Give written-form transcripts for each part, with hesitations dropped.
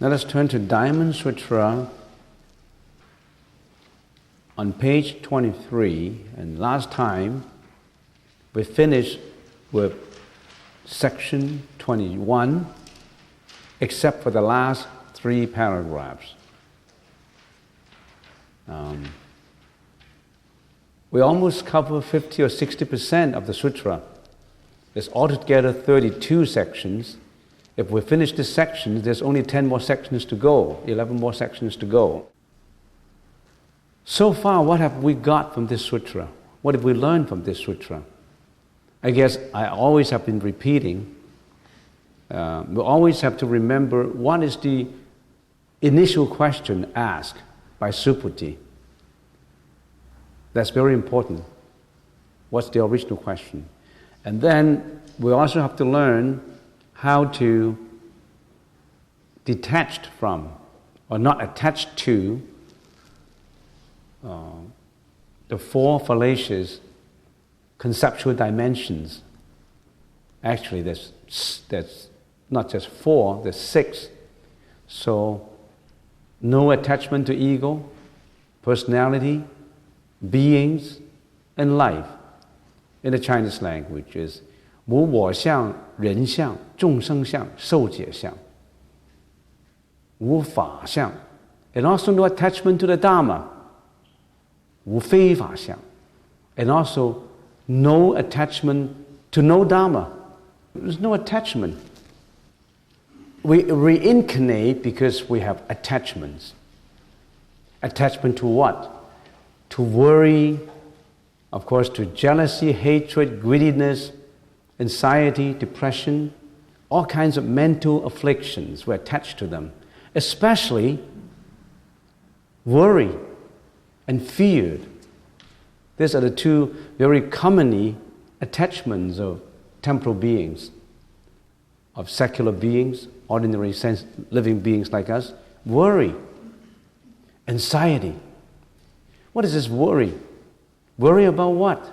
Let us turn to Diamond Sutra on page 23. And last time we finished with section 21, except for the last 3 paragraphs. We almost cover 50 or 60% of the sutra. There's altogether 32 sections. If we finish this section, there's only 10 more sections to go, 11 more sections to go. So far, what have we got from this sutra? What have we learned from this sutra? I guess I always have been repeating. We always have to remember what is the initial question asked by Subhuti. That's very important. What's the original question? And then we also have to learn how to detach from, or not attached to, the 4 fallacious conceptual dimensions. Actually, there's not just 4, there's 6. So, no attachment to ego, personality, beings, and life. In the Chinese language is 无我相、人相、众生相、受解相。无法相, and also no attachment to the Dharma. 无非法相, and also no attachment to no Dharma. There's no attachment. We reincarnate because we have attachments. Attachment to what? To worry, of course, to jealousy, hatred, greediness, anxiety, depression, all kinds of mental afflictions. We're attached to them. Especially worry and fear. These are the 2 very commonly attachments of temporal beings, of secular beings, ordinary living beings like us. Worry, anxiety. What is this worry? Worry about what?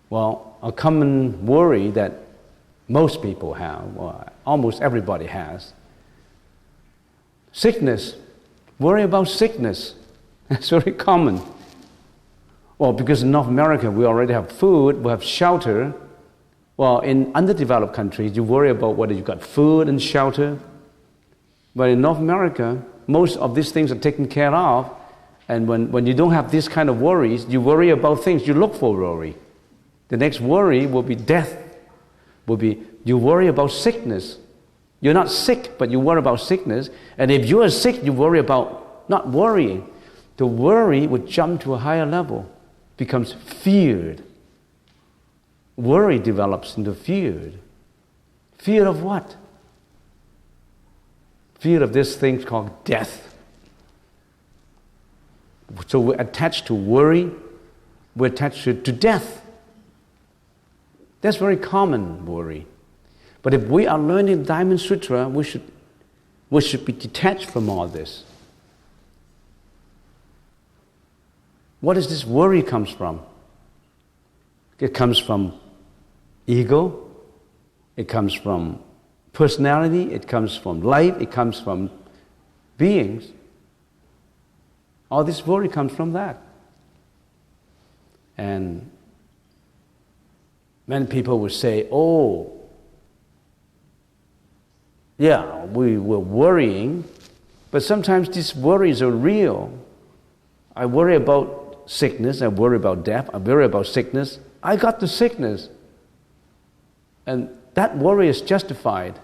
Well, a common worry that most people have, or almost everybody has. Sickness. Worry about sickness. That's very common. Well, because in North America we already have food, we have shelter. Well, in underdeveloped countries you worry about whether you've got food and shelter. But in North America, most of these things are taken care of. And when you don't have this kind of worries, you worry about things, you look for worry. The next worry will be death. You worry about sickness. You're not sick, but you worry about sickness. And if you are sick, you worry about not worrying. The worry would jump to a higher level, becomes feared. Worry develops into feared. Fear of what? Fear of this thing called death. So we're attached to worry, we're attached to death. That's very common worry. But if we are learning Diamond Sutra, we should be detached from all this. What does this worry comes from? It comes from ego, it comes from personality, it comes from life, it comes from beings. All this worry comes from that. And many people will say, oh, yeah, we were worrying, but sometimes these worries are real. I worry about sickness, I worry about death, I worry about sickness. I got the sickness. And that worry is justified.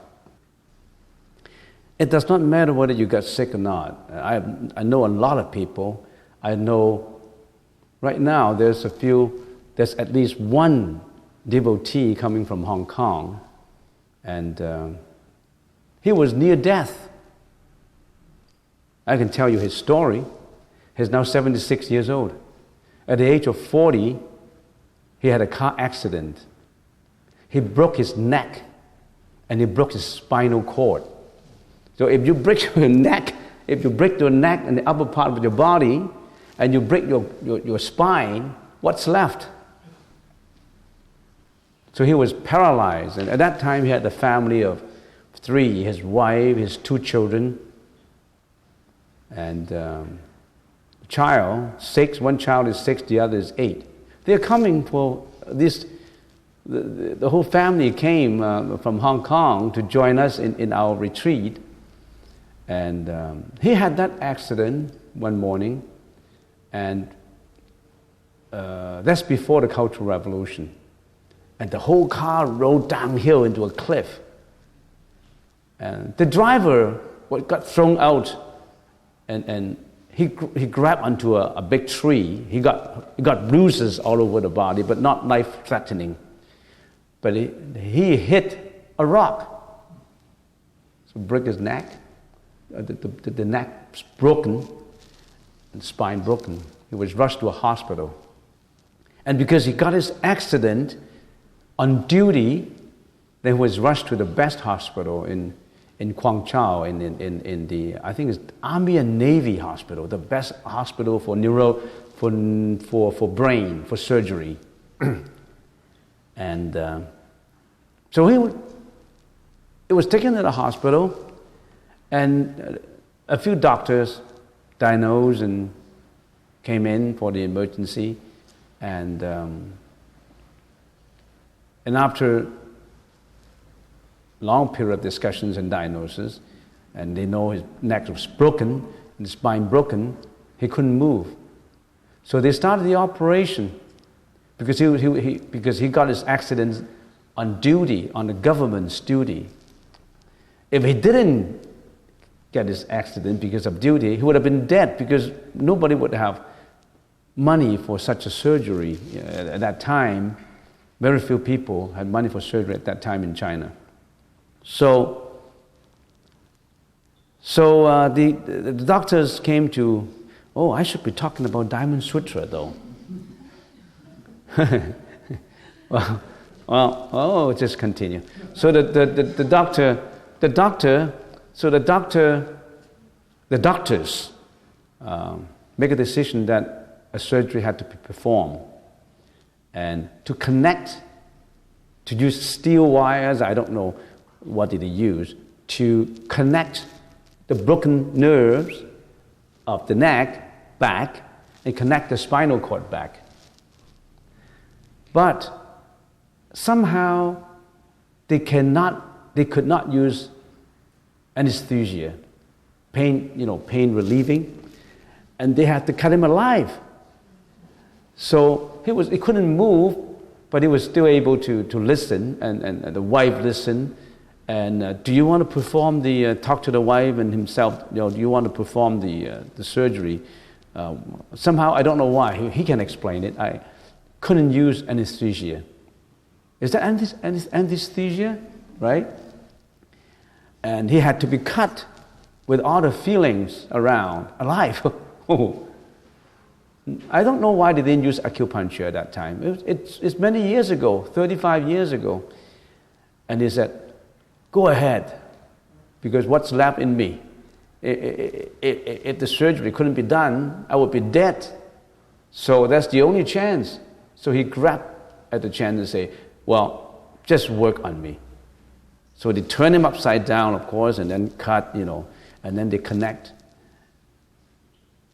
It does not matter whether you got sick or not. I know a lot of people. I know right now there's at least one devotee coming from Hong Kong, and he was near death. I can tell you his story. He's now 76 years old. At the age of 40, he had a car accident. He broke his neck and he broke his spinal cord. So if you break your neck and the upper part of your body, and you break your spine, what's left? So he was paralyzed, and at that time he had a family of three, his wife, his two children, and child, 6, one child is 6, the other is 8. They're coming for this, the whole family came from Hong Kong to join us in our retreat. And he had that accident one morning, and that's before the Cultural Revolution. And the whole car rolled downhill into a cliff. And the driver got thrown out, and he grabbed onto a big tree. He got bruises all over the body, but not life-threatening. But he hit a rock, so broke his neck. The neck's broken, and spine broken. He was rushed to a hospital. And because he got his accident on duty, then he was rushed to the best hospital in Kwang Chau, in the, I think it's Army and Navy hospital, the best hospital for for brain, for surgery. And so it was taken to the hospital, and a few doctors diagnosed and came in for the emergency, and after long period of discussions and diagnosis, and they know his neck was broken and his spine broken, he couldn't move. So they started the operation because he got his accident on duty, on the government's duty. If he didn't get his accident because of duty, he would have been dead, because nobody would have money for such a surgery. At that time, very few people had money for surgery at that time in China. So the doctors came to, I should be talking about Diamond Sutra though. Just continue. So the doctors make a decision that a surgery had to be performed, and to use steel wires, I don't know what did they use, to connect the broken nerves of the neck back and connect the spinal cord back. But somehow they could not use anesthesia, pain relieving, and they had to cut him alive. So he couldn't move, but he was still able to listen, and the wife listened. And do you want to perform talk to the wife and himself, do you want to perform the surgery? Somehow, I don't know why, he can explain it. I couldn't use anesthesia. Is that anesthesia, right? And he had to be cut with all the feelings around, alive. I don't know why they didn't use acupuncture at that time. It's many years ago, 35 years ago. And he said, go ahead, because what's left in me? If the surgery couldn't be done, I would be dead. So that's the only chance. So he grabbed at the chance and say, well, just work on me. So they turn him upside down, of course, and then cut, and then they connect.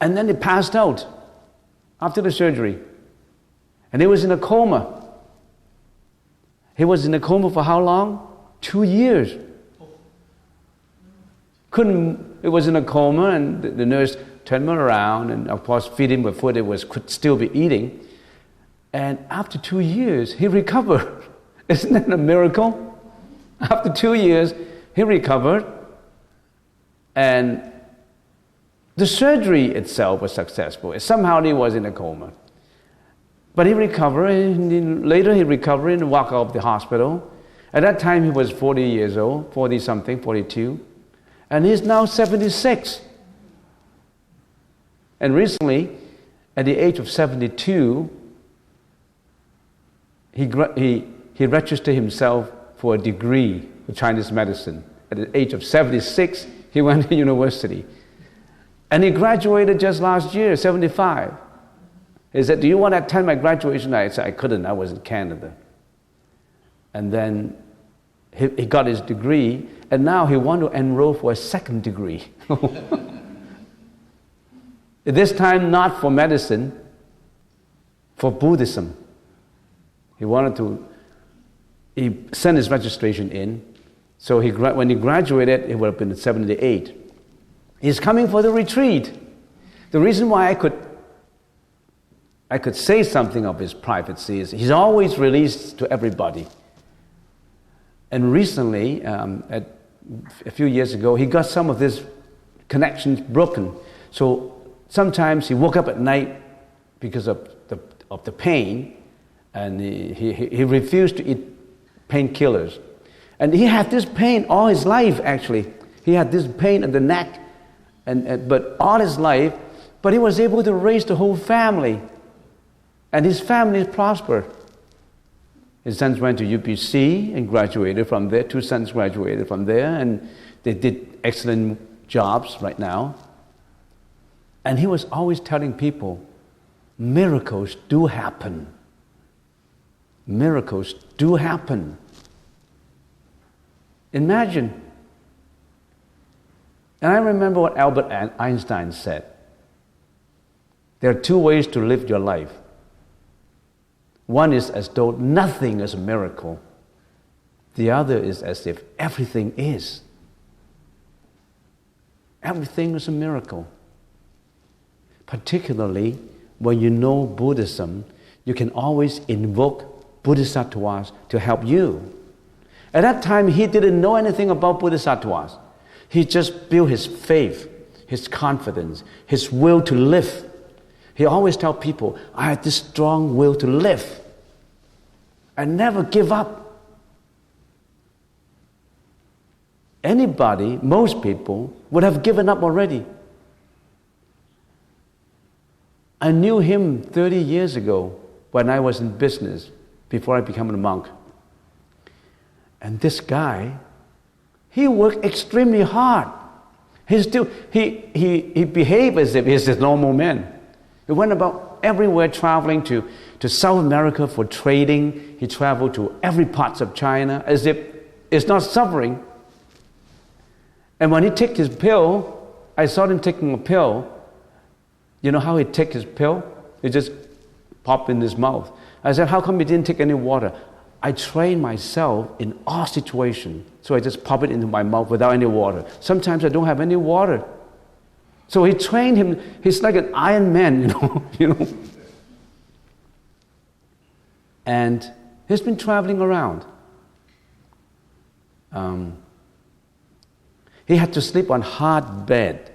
And then they passed out after the surgery. And he was in a coma. He was in a coma for how long? 2 years. It was in a coma, and the nurse turned him around and, of course, feed him with food he could still be eating. And after 2 years, he recovered. Isn't that a miracle? After 2 years, he recovered, and the surgery itself was successful. Somehow he was in a coma. But he recovered, and later he recovered and walked out of the hospital. At that time, he was 40 years old, 40-something, 42. And he's now 76. And recently, at the age of 72, he registered himself for a degree in Chinese medicine. At the age of 76, he went to university. And he graduated just last year, 75. He said, do you want to attend my graduation? I said, I couldn't, I was in Canada. And then He got his degree, and now he wants to enroll for a second degree. This time not for medicine, for Buddhism. He sent his registration in. So when he graduated, he would have been 78. He's coming for the retreat. The reason why I could say something of his privacy is he's always released to everybody. And recently, a few years ago, he got some of this connections broken. So sometimes he woke up at night because of the pain, and he refused to eat painkillers. And he had this pain all his life, actually. He had this pain in the neck, but all his life, but he was able to raise the whole family. And his family prospered. His sons went to UPC and graduated from there. 2 sons graduated from there, and they did excellent jobs right now. And he was always telling people, miracles do happen. Miracles do happen. Imagine. And I remember what Albert Einstein said. There are 2 ways to live your life. One is as though nothing is a miracle. The other is as if everything is. Everything is a miracle. Particularly when you know Buddhism, you can always invoke Bodhisattvas to help you. At that time, he didn't know anything about Bodhisattvas. He just built his faith, his confidence, his will to live. He always tells people, I have this strong will to live and never give up. Anybody, most people, would have given up already. I knew him 30 years ago when I was in business, before I became a monk. And this guy, he worked extremely hard. He behaved as if he's a normal man. He went about everywhere traveling to South America for trading. He traveled to every part of China as if it's not suffering. And when he took his pill, I saw him taking a pill. You know how he took his pill? He just popped in his mouth. I said, how come he didn't take any water? I train myself in all situations. So I just pop it into my mouth without any water. Sometimes I don't have any water. So he trained him. He's like an Iron Man, you know. And he's been traveling around. He had to sleep on hard bed.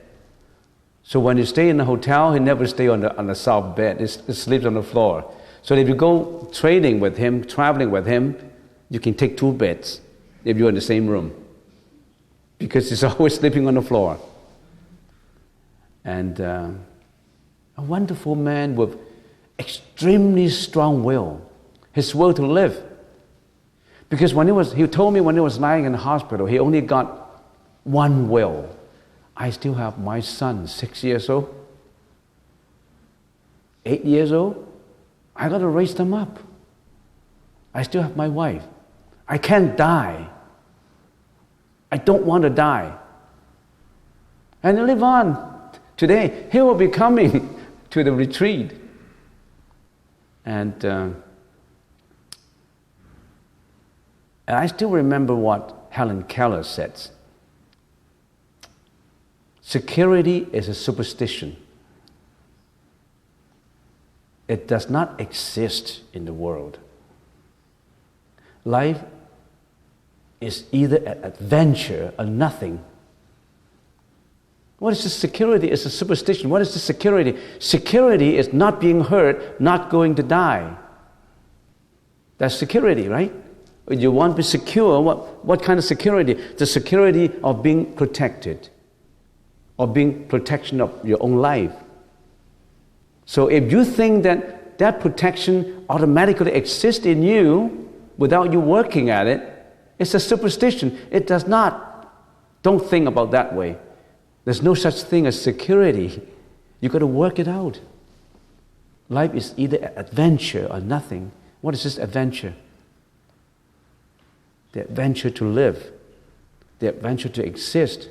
So when you stay in the hotel, he never stay on the soft bed. He sleeps on the floor. So if you go trading with him, traveling with him, you can take 2 beds if you're in the same room, because he's always sleeping on the floor. And a wonderful man with extremely strong will, his will to live. Because he told me when he was lying in the hospital, he only got 1 will. I still have my son, 6 years old, 8 years old. I got to raise them up. I still have my wife. I can't die. I don't want to die. And live on. Today, he will be coming to the retreat. And I still remember what Helen Keller said. Security is a superstition. It does not exist in the world. Life is either an adventure or nothing. What is the security? It's a superstition. What is the security? Security is not being hurt, not going to die. That's security, right? You want to be secure. What kind of security? The security of being protected, or being protection of your own life. So if you think that protection automatically exists in you without you working at it, it's a superstition. It does not. Don't think about that way. There's no such thing as security. You've got to work it out. Life is either an adventure or nothing. What is this adventure? the adventure to live, the adventure to exist,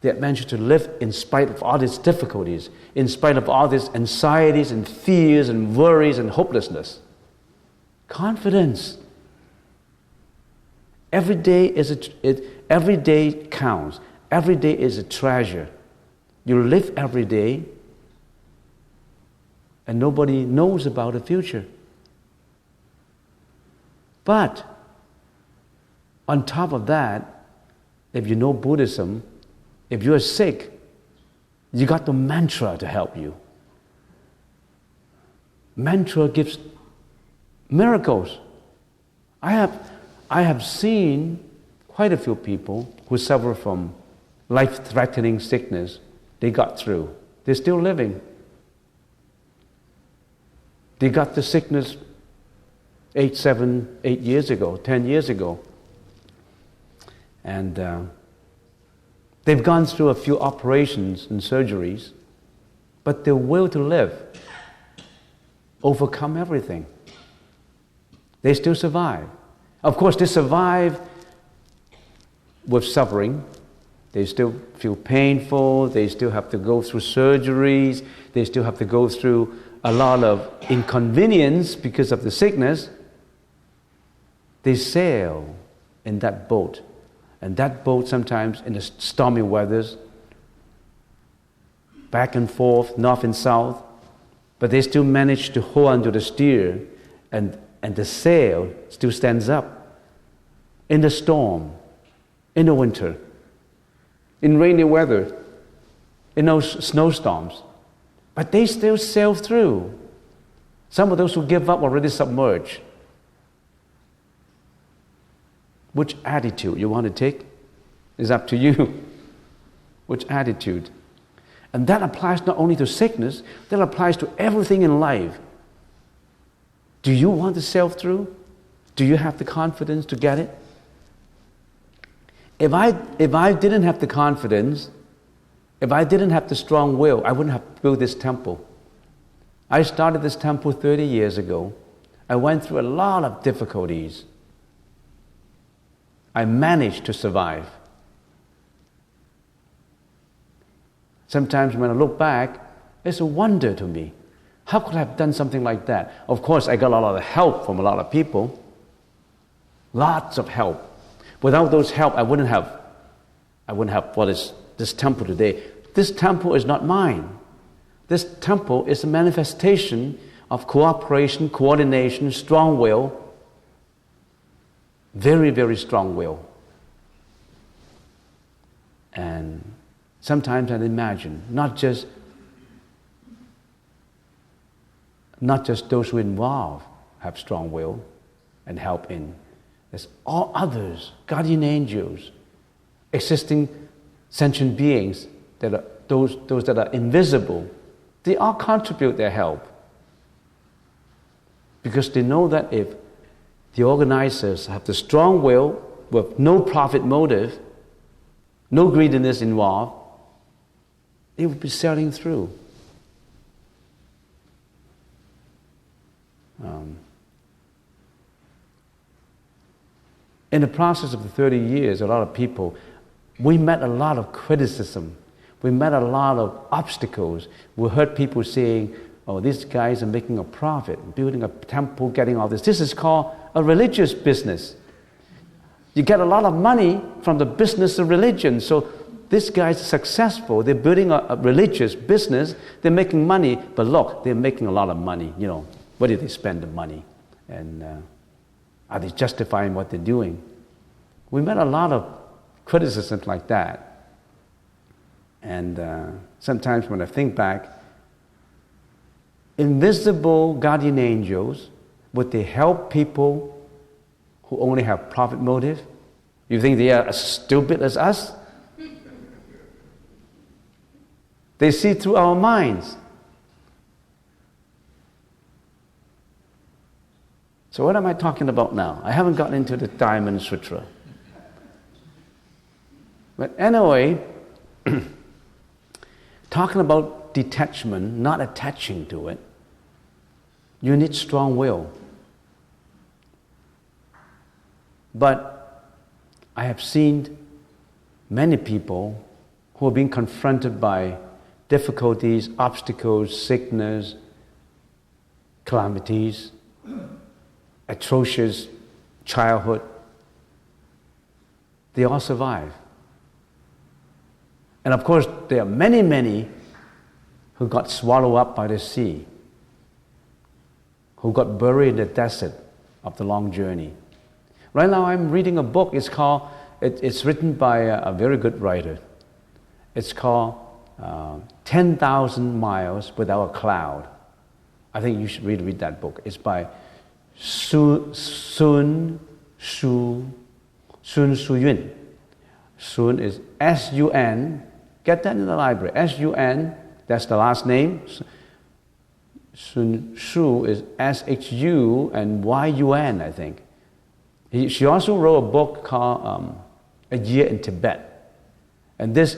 the adventure to live in spite of all these difficulties, in spite of all these anxieties and fears and worries and hopelessness. Confidence. Every day counts. Every day is a treasure. You live every day, and nobody knows about the future. But on top of that, if you know Buddhism, if you're sick, you got the mantra to help you. Mantra gives miracles. I have seen quite a few people who suffer from life-threatening sickness. They got through. They're still living. They got the sickness 8 years ago, 10 years ago. And they've gone through a few operations and surgeries, but their will to live overcome everything. They still survive. Of course, they survive with suffering. They still feel painful. They still have to go through surgeries. They still have to go through a lot of inconvenience because of the sickness. They sail in that boat. And that boat sometimes in the stormy weathers, back and forth, north and south, but they still manage to hold onto the steer, and the sail still stands up in the storm, in the winter, in rainy weather, in those snowstorms. But they still sail through. Some of those who give up already submerged. Which attitude you want to take is up to you. Which attitude? And that applies not only to sickness, that applies to everything in life. Do you want to sail through? Do you have the confidence to get it? If I didn't have the confidence, if I didn't have the strong will, I wouldn't have built this temple. I started this temple 30 years ago. I went through a lot of difficulties. I managed to survive. Sometimes when I look back, it's a wonder to me. How could I have done something like that? Of course, I got a lot of help from a lot of people. Lots of help. Without those help, I wouldn't have what is this temple today. This temple is not mine. This temple is a manifestation of cooperation, coordination, strong will. Very, very strong will. And sometimes I imagine, not just those who involve have strong will and help in. There's all others, guardian angels, existing sentient beings that are those that are invisible. They all contribute their help. Because they know that if the organizers have the strong will with no profit motive, no greediness involved, they will be sailing through. In the process of the 30 years, a lot of people, we met a lot of criticism. We met a lot of obstacles. We heard people saying, oh, these guys are making a profit, building a temple, getting all this. This is called a religious business. You get a lot of money from the business of religion. So these guys are successful. They're building a religious business. They're making money. But look, they're making a lot of money. You know, where do they spend the money? And are they justifying what they're doing? We met a lot of criticisms like that. And sometimes when I think back, invisible guardian angels, would they help people who only have profit motive? You think they are as stupid as us? They see through our minds. So what am I talking about now? I haven't gotten into the Diamond Sutra. But anyway, talking about detachment, not attaching to it, you need strong will. But I have seen many people who are being confronted by difficulties, obstacles, sickness, calamities, atrocious childhood. They all survive. And of course, there are many, many who got swallowed up by the sea, who got buried in the desert of the long journey. Right now, I'm reading a book. It's written by a very good writer. It's called 10,000 Miles Without a Cloud. I think you should read that book. It's by Sun Su-yun. Sun is S-U-N. Get that in the library. S-U-N, that's the last name. Sun Su is S-H-U and Y-U-N, I think. She also wrote a book called A Year in Tibet. And this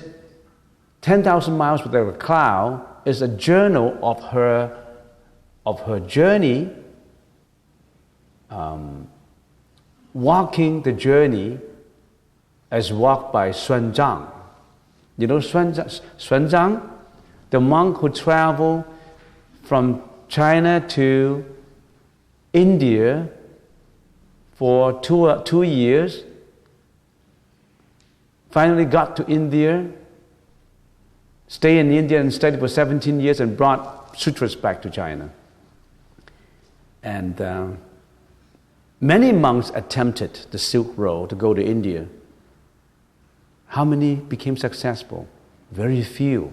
10,000 Miles Without a Cloud is a journal of her journey, walking the journey as walked by Xuan Zang. You know Xuan Zang? The monk who traveled from China to India for 2 years, finally got to India, stayed in India and studied for 17 years and brought sutras back to China. And many monks attempted the Silk Road to go to India. How many became successful? Very few.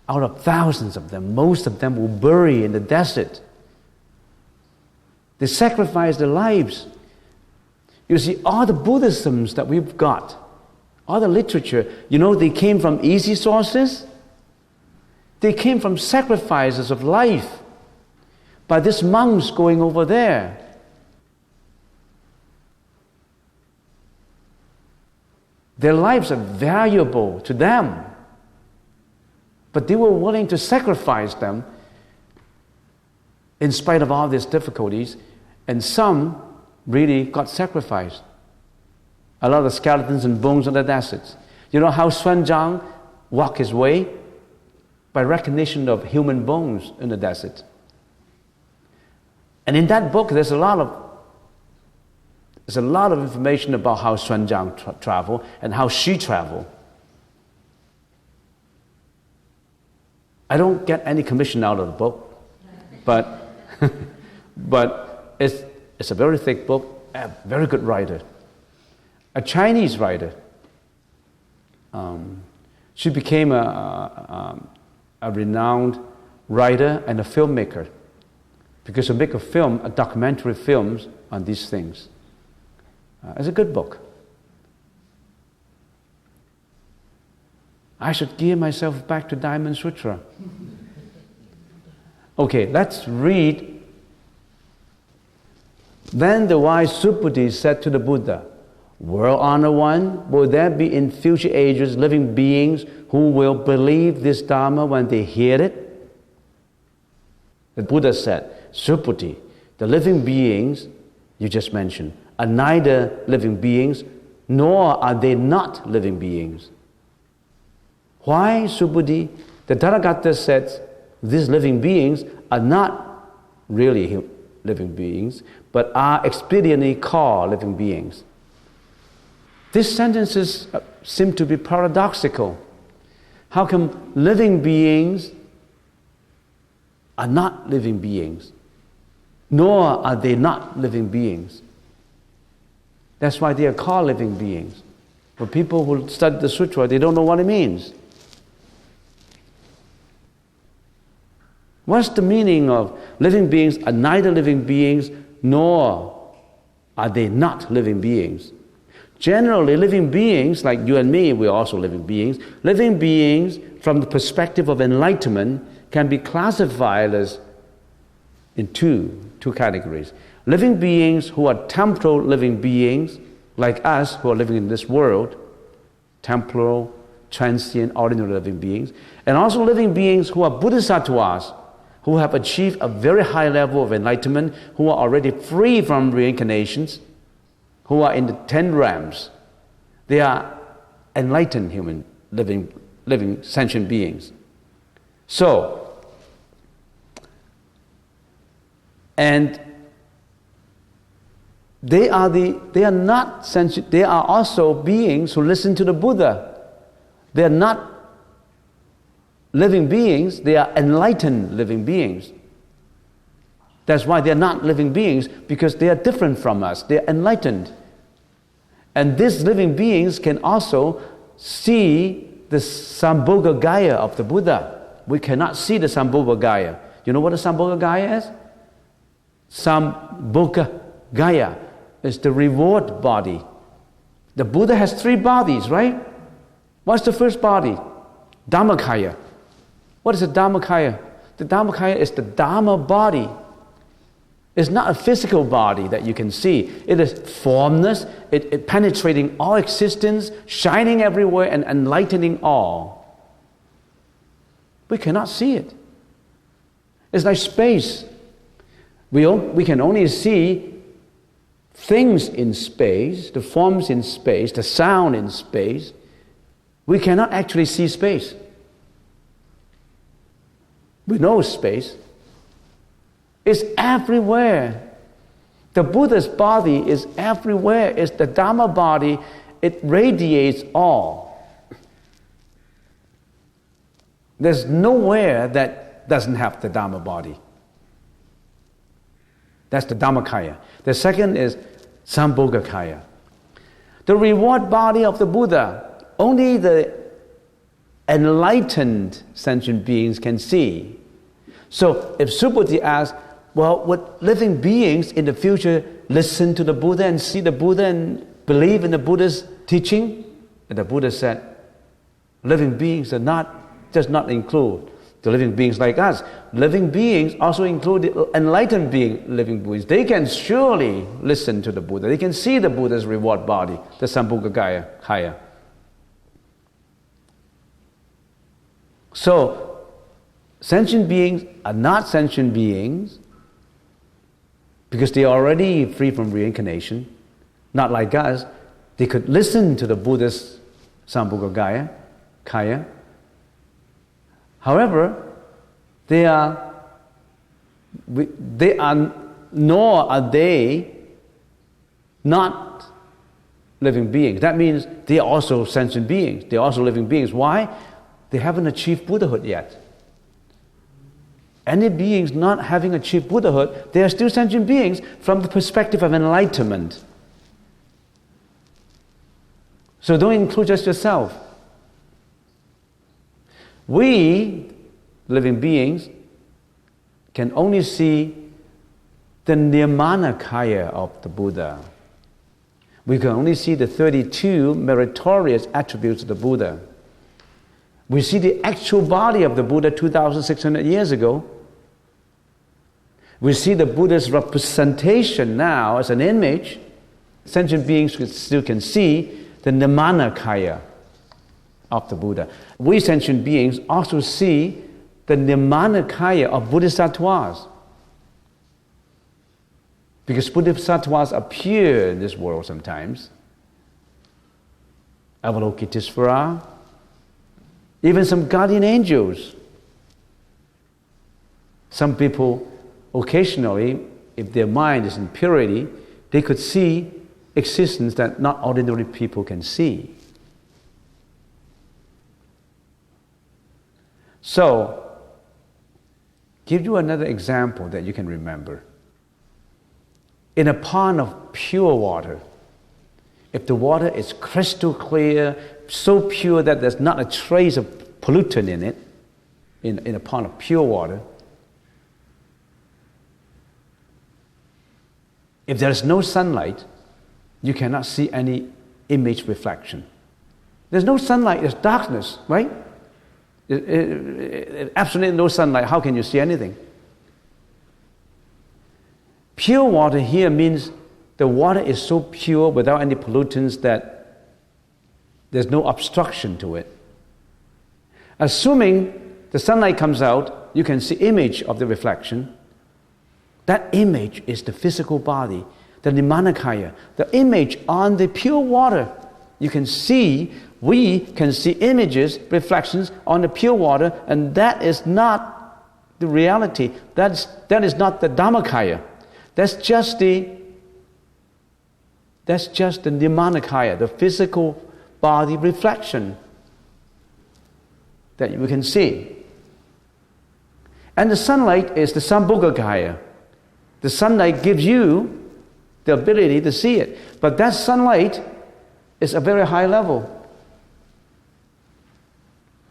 Out of thousands of them, most of them were buried in the desert. They sacrificed their lives. You see, all the Buddhisms that we've got, all the literature, they came from easy sources. They came from sacrifices of life by these monks going over there. Their lives are valuable to them, but they were willing to sacrifice them in spite of all these difficulties, and some really got sacrificed. A lot of skeletons and bones in the deserts. You know how Xuan Zang walked his way? By recognition of human bones in the desert. And in that book, there's a lot of information about how Xuan Zang traveled and how she traveled. I don't get any commission out of the book, but it's a very thick book, a very good writer. A Chinese writer. She became a renowned writer and a filmmaker because she make a documentary films on these things. It's a good book. I should gear myself back to Diamond Sutra. Okay, let's read. Then the wise Subhuti said to the Buddha, "World Honored One, will there be in future ages living beings who will believe this Dharma when they hear it?" The Buddha said, "Subhuti, the living beings you just mentioned are neither living beings nor are they not living beings." Why, Subhuti? The Tathagata said these living beings are not really living beings, but are expediently called living beings. These sentences seem to be paradoxical. How come living beings are not living beings, nor are they not living beings? That's why they are called living beings. For people who study the sutra, they don't know what it means. What's the meaning of living beings are neither living beings nor are they not living beings? Generally, living beings, like you and me, we're also living beings. Living beings, from the perspective of enlightenment, can be classified as in two categories. Living beings who are temporal living beings, like us who are living in this world, temporal, transient, ordinary living beings, and also living beings who are bodhisattvas, who have achieved a very high level of enlightenment, who are already free from reincarnations, who are in the 10 realms, They are enlightened human, living sentient beings. So, and they are not sentient, they are also beings who listen to the Buddha. They are not living beings, they are enlightened living beings. That's why they are not living beings, because they are different from us. They are enlightened. And these living beings can also see the Sambhoga Gaya of the Buddha. We cannot see the Sambhoga Gaya. You know what the Sambhoga Gaya is? Sambhoga Gaya is the reward body. The Buddha has 3 bodies, right? What's the first body? Dhammakaya. What is the Dhammakaya? The Dhammakaya is the Dhamma body. It's not a physical body that you can see. It is formless, it penetrating all existence, shining everywhere and enlightening all. We cannot see it. It's like space. We can only see things in space, the forms in space, the sound in space. We cannot actually see space. We know space. It's everywhere. The Buddha's body is everywhere. It's the Dhamma body. It radiates all. There's nowhere that doesn't have the Dhamma body. That's the Dhammakaya. The second is Sambhogakaya. The reward body of the Buddha, only the enlightened sentient beings can see. So if Subhuti asks, well, would living beings in the future listen to the Buddha and see the Buddha and believe in the Buddha's teaching? And the Buddha said, living beings does not include the living beings like us. Living beings also include the enlightened living beings. They can surely listen to the Buddha. They can see the Buddha's reward body, the Sambhogakaya. So, sentient beings are not sentient beings because they are already free from reincarnation. Not like us. They could listen to the Buddha's Sambhogakaya. However, nor are they not living beings. That means they are also sentient beings. They are also living beings. Why? They haven't achieved Buddhahood yet. Any beings not having achieved Buddhahood, they are still sentient beings from the perspective of enlightenment. So don't include just yourself. We, living beings, can only see the Nirmanakaya of the Buddha. We can only see the 32 meritorious attributes of the Buddha. We see the actual body of the Buddha 2,600 years ago. We see the Buddha's representation now as an image. Sentient beings still can see the Nirmanakaya of the Buddha. We sentient beings also see the Nirmanakaya of Bodhisattvas. Because Bodhisattvas appear in this world sometimes. Avalokitesvara, even some guardian angels. Some people, occasionally, if their mind is in purity, they could see existence that not ordinary people can see. So, give you another example that you can remember. In a pond of pure water, if the water is crystal clear, so pure that there's not a trace of pollutant in it, in a pond of pure water, if there is no sunlight, you cannot see any image reflection. There's no sunlight, there's darkness, right? Absolutely no sunlight, how can you see anything? Pure water here means the water is so pure without any pollutants that there's no obstruction to it. Assuming the sunlight comes out, you can see image of the reflection. That image is the physical body, the Nirmanakaya, the image on the pure water. You can see, we can see images, reflections on the pure water, and that is not the reality. That is not the Dhammakaya. That's just the Nirmanakaya, the physical body reflection that you can see. And the sunlight is the Sambhogakaya. The sunlight gives you the ability to see it. But that sunlight is a very high level.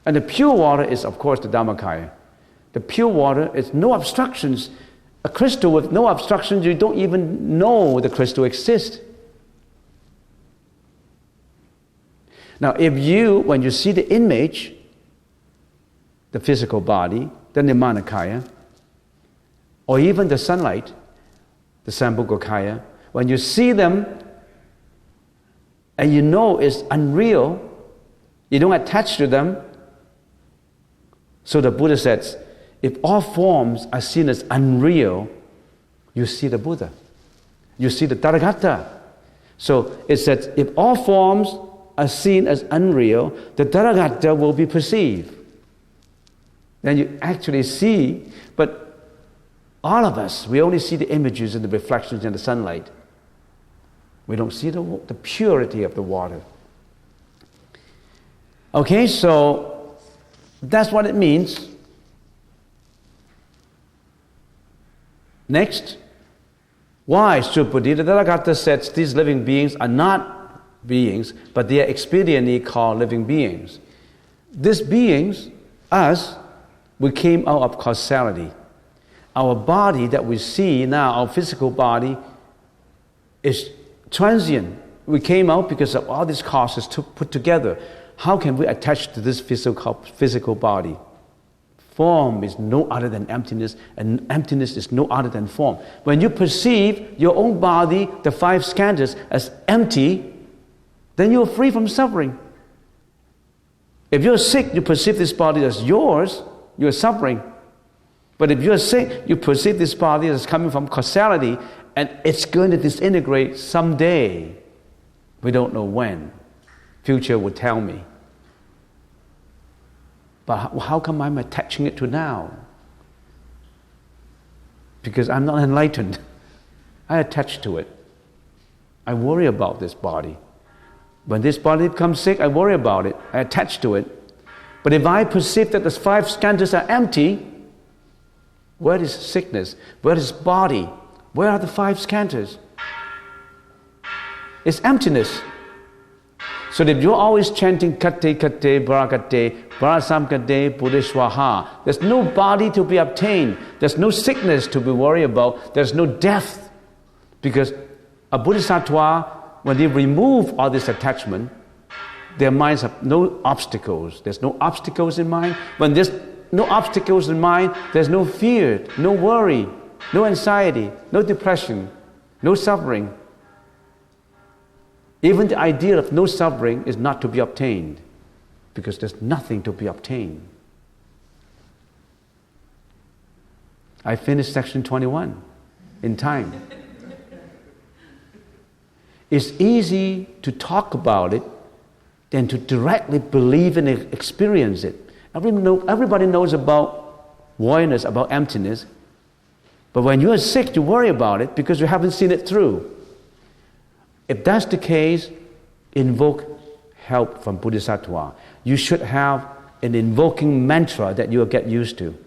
And the pure water is, of course, the Dhammakaya. The pure water is no obstructions. A crystal with no obstructions, you don't even know the crystal exists. Now, when you see the image, the physical body, the Nirmanakaya, or even the sunlight, the Sambhogakaya, when you see them and you know it's unreal, you don't attach to them. So the Buddha says, if all forms are seen as unreal, you see the Buddha. You see the Tathagata. So it says, if all forms are seen as unreal, the Tathagata will be perceived. Then you actually see, but all of us, we only see the images and the reflections in the sunlight. We don't see the purity of the water. Okay, so that's what it means. Next, why Subhuti? The Tathagata says these living beings are not beings, but they are expediently called living beings. These beings, us, we came out of causality. Our body that we see now, our physical body, is transient. We came out because of all these causes put together. How can we attach to this physical body? Form is no other than emptiness, and emptiness is no other than form. When you perceive your own body, the five skandhas, as empty, then you're free from suffering. If you're sick, you perceive this body as yours, you're suffering. But if you're sick, you perceive this body as coming from causality, and it's going to disintegrate someday. We don't know when. Future will tell me. But how come I'm attaching it to now? Because I'm not enlightened. I attach to it. I worry about this body. When this body becomes sick, I worry about it. I attach to it. But if I perceive that the five skandhas are empty, where is sickness? Where is body? Where are the five skandhas? It's emptiness. So if you're always chanting Kate Kate Bharakate, Bharasamkate Buddhishwaha, there's no body to be obtained. There's no sickness to be worried about. There's no death. Because a Bodhisattva, when they remove all this attachment, their minds have no obstacles. There's no obstacles in mind. When there's no obstacles in mind, there's no fear, no worry, no anxiety, no depression, no suffering. Even the idea of no suffering is not to be obtained, because there's nothing to be obtained. I finished section 21 in time. It's easy to talk about it than to directly believe and experience it. Everybody knows about voidness, about emptiness. But when you are sick, you worry about it because you haven't seen it through. If that's the case, invoke help from Bodhisattva. You should have an invoking mantra that you'll get used to.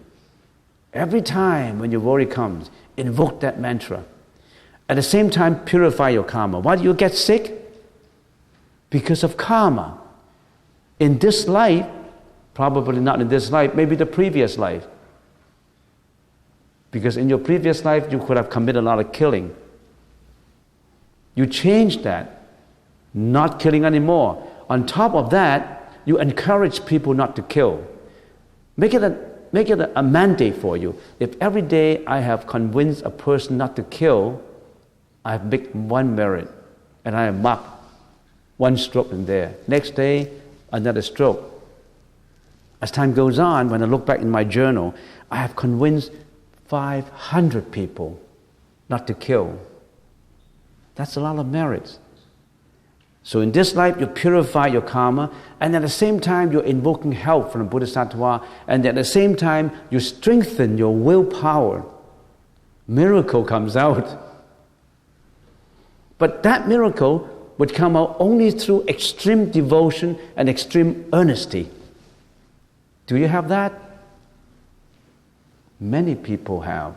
Every time when your worry comes, invoke that mantra. At the same time, purify your karma. Why do you get sick? Because of karma. In this life, probably not in this life, maybe the previous life. Because in your previous life, you could have committed a lot of killing. You change that, not killing anymore. On top of that, you encourage people not to kill. Make it a mandate for you. If every day I have convinced a person not to kill, I have made one merit, and I have marked one stroke in there. Next day, another stroke. As time goes on, when I look back in my journal, I have convinced 500 people not to kill. That's a lot of merits. So in this life, you purify your karma, and at the same time, you're invoking help from the Bodhisattva, and at the same time, you strengthen your willpower. Miracle comes out. But that miracle would come out only through extreme devotion and extreme earnesty. Do you have that? Many people have.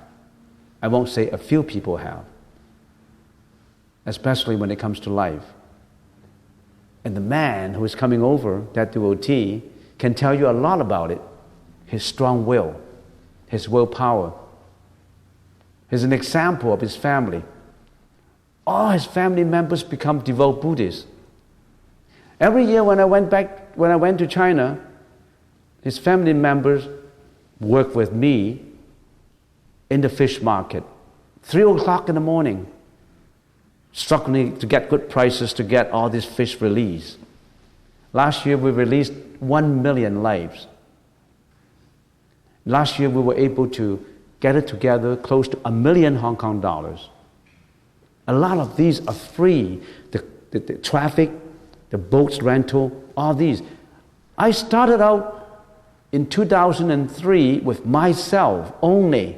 I won't say a few people have. Especially when it comes to life. And the man who is coming over, that devotee, can tell you a lot about it. His strong will, his willpower. He's an example of his family. All his family members become devout Buddhists. Every year when I went to China, his family members worked with me in the fish market. 3 o'clock in the morning, struggling to get good prices to get all these fish released. Last year we released 1 million lives. Last year we were able to get it together close to 1 million Hong Kong dollars. A lot of these are free. The traffic, the boats rental, all these. I started out in 2003 with myself only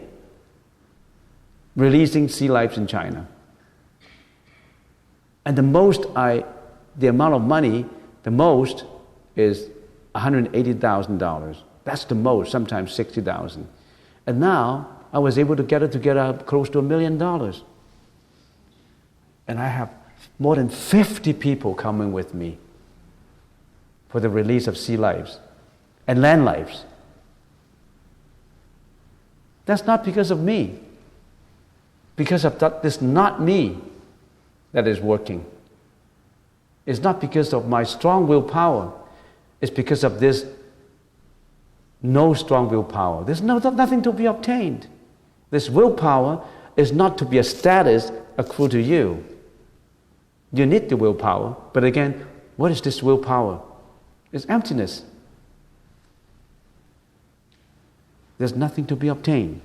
releasing sea lives in China. And the amount of money, the most is $180,000. That's the most, sometimes $60,000. And now I was able to get it together close to $1 million. And I have more than 50 people coming with me for the release of sea lives and land lives. That's not because of me. Because of that, it's not me that is working. It's not because of my strong willpower. It's because of this no strong willpower. There's nothing to be obtained. This willpower is not to be a status accrued to you. You need the willpower, but again, what is this willpower? It's emptiness. There's nothing to be obtained.